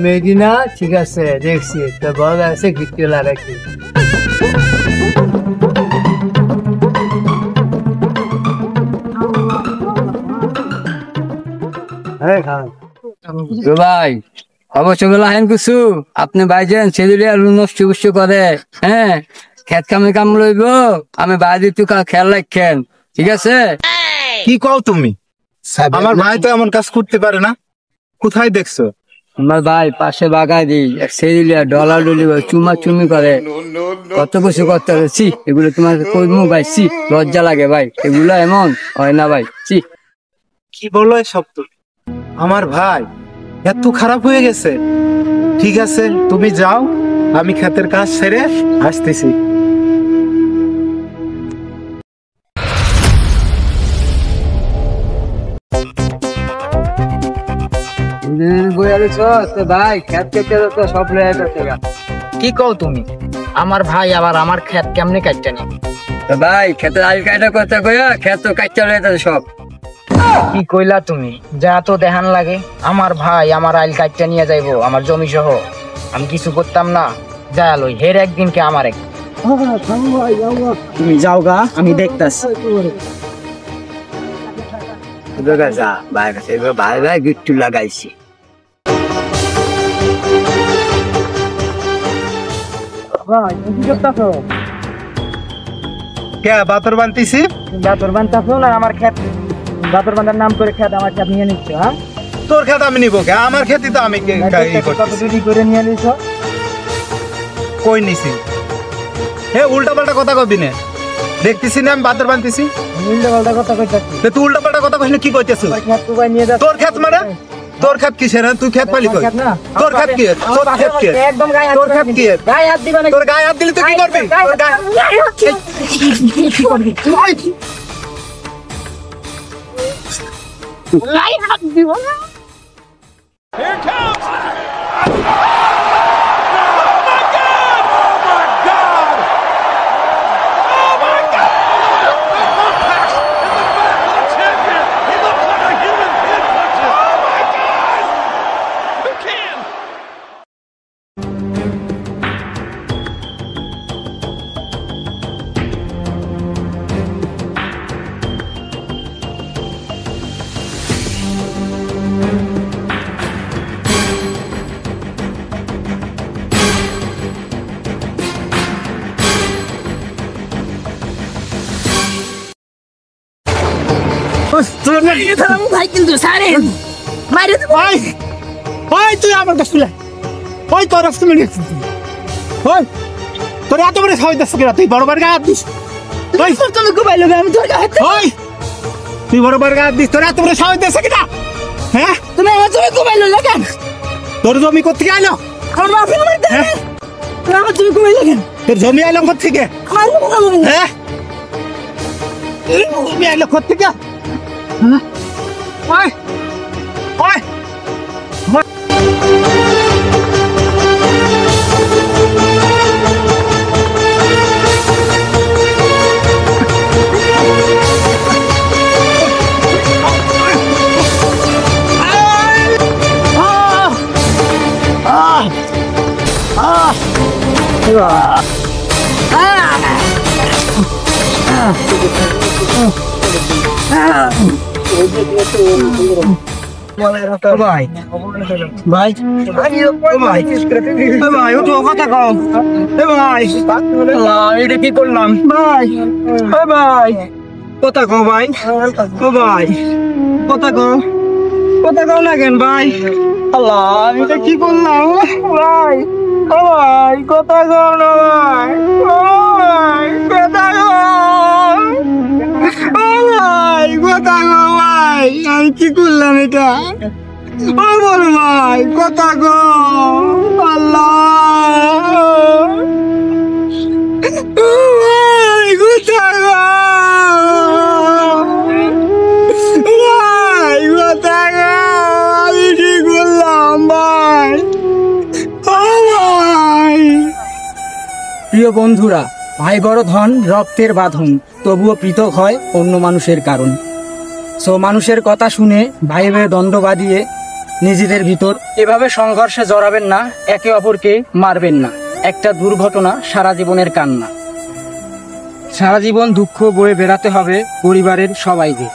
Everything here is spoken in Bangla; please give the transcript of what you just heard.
মেদিনা ঠিক আছে দেখছি তো ভালো আছে গিট্টু লাগাইছি ভাই অবশ্য লাহেন কিছু আপনি বাইজেন সেদিকে নষ্ট বুষ্ট করে হ্যাঁ খেত কামে কাম লইব আমি বাইরে একটু খেয়াল রাখেন ঠিক আছে। কি কও তুমি? আমার ভাই তো এমন কাজ করতে পারে না। কোথায় দেখছো? আমার ভাই পাশে বাগায় দিই সেদিকে ডলা ডলি চুমা চুমি করে কত কিছু করতে পারছি এগুলো তোমার কইমু ভাই সি লজ্জা লাগে ভাই এগুলো এমন হয় না ভাই সি। কি বলো এসব তুমি? আমার ভাই এত খারাপ হয়ে গেছে? ঠিক আছে তুমি যাও, আমি ক্ষেতের কাজ সেরে আসতেছি। ভাই খেত কেটে তো সব কি কও তুমি? আমার ভাই আবার আমার ক্ষেত কেমনে কাটতে নি? ভাই খেতের আল কাটা করতে কইয়া খেত কাটতে রয়েছে সব। কি কইলা তুমি? যা তো দেখান লাগে আমার ভাই আমার আইল কাটতে নিয়ে যাইবো আমার জমি সহ, আমি কিছু করতাম না। যা লই হের একদিন কে আমার এক। তুমি যাও গা আমি দেখতাছি যা ভাই কাছে ভাই ভাই গিট্টু লাগাইছি। কে বাতর বানতেছি? বাতর বানতাছো না আমার ক্ষেত বাতর বান্দার নাম করে ক্ষেত আমার ক্ষেত নিয়ে নিচ্ছ? হ্যাঁ তোর ক্ষেত আমি নিবো কে? আমার ক্ষেতই তো আমি চুরি করে নিয়ে নিছ। কই নিছি? হে উল্টা পাল্টা কথা কবি না, দেখতেছি না আমি বাতর বানতেছি। উল্টা পাল্টা কথা কইতাছি? তুই উল্টা পাল্টা কথা কইস না, কি কইতেছিস? ক্ষেত তো ভাই নিয়ে যা। তোর ক্ষেত মানে? তোর ক্ষেত কিসের? তুই ক্ষেত পালি কই? তোর ক্ষেত কি? তোর ক্ষেত কি? একদম গায়ে হাত তোর ক্ষেত কি? গায়ে হাত দিবা না। তোর গায়ে হাত দিলে তুই কি করবি? তোর গায়ে কি করবি? গায়ে হাত দিবা না। Here comes! ভাই কিন্তু সারে মারে ওই ওই তুই আমার কাছে লে ওই তোর রাস্তা মেরে ওই তোর এত বড় সাহস দেশ কেন? তুই বড় বড় গায়ে হাত দিস? ওই তুমি ঘুমাই লোক আমি তোর গায়ে ওই তুই বড় বড় গায়ে হাত দিস? তোর এত বড় সাহস দেশ কেন? হ্যাঁ তুমি আমার জমি ঘুমাই লোক কেন? তোর জমি কোথা থেকে আইলো? আমার বাপে আমার দে আমার জমি ঘুমাই লোক কেন? তোর জমি আইলো কোথা থেকে? হ্যাঁ জমি আইলো কোথা থেকে? ওই ওই ভাই ভাই ভাই ও তো কথা কও ভাই এটা কি করলাম ভাই ভাই কথা কও ভাই, ও ভাই কথা কও, কথা কও না কেন ভাই? আল্লাহ আমি এটা কি করলাম ভাই? ও ভাই কথা কও না ভাই, ও ভাই কথা কও, ও ভাই কথা কও ভাই, আমি কি করলাম এটা? ও বড় ভাই কথা কও, আল্লাহ ও ভাই কথা কও, ভাই কথা কও, আমি কি করলাম ভাই? ও ভাই। প্রিয় বন্ধুরা, ভাই বড় ধন রক্তের বাঁধন, তবুও পৃথক হয় অন্য মানুষের কারণ। সো মানুষের কথা শুনে ভাই ভাই দ্বন্দ্ব বাঁধিয়ে নিজেদের ভিতর এভাবে সংঘর্ষে জড়াবেন না, একে অপরকে মারবেন না। একটা দুর্ঘটনা সারা জীবনের কান্না। সারা জীবন দুঃখ বয়ে বেড়াতে হবে পরিবারের সবাইকে।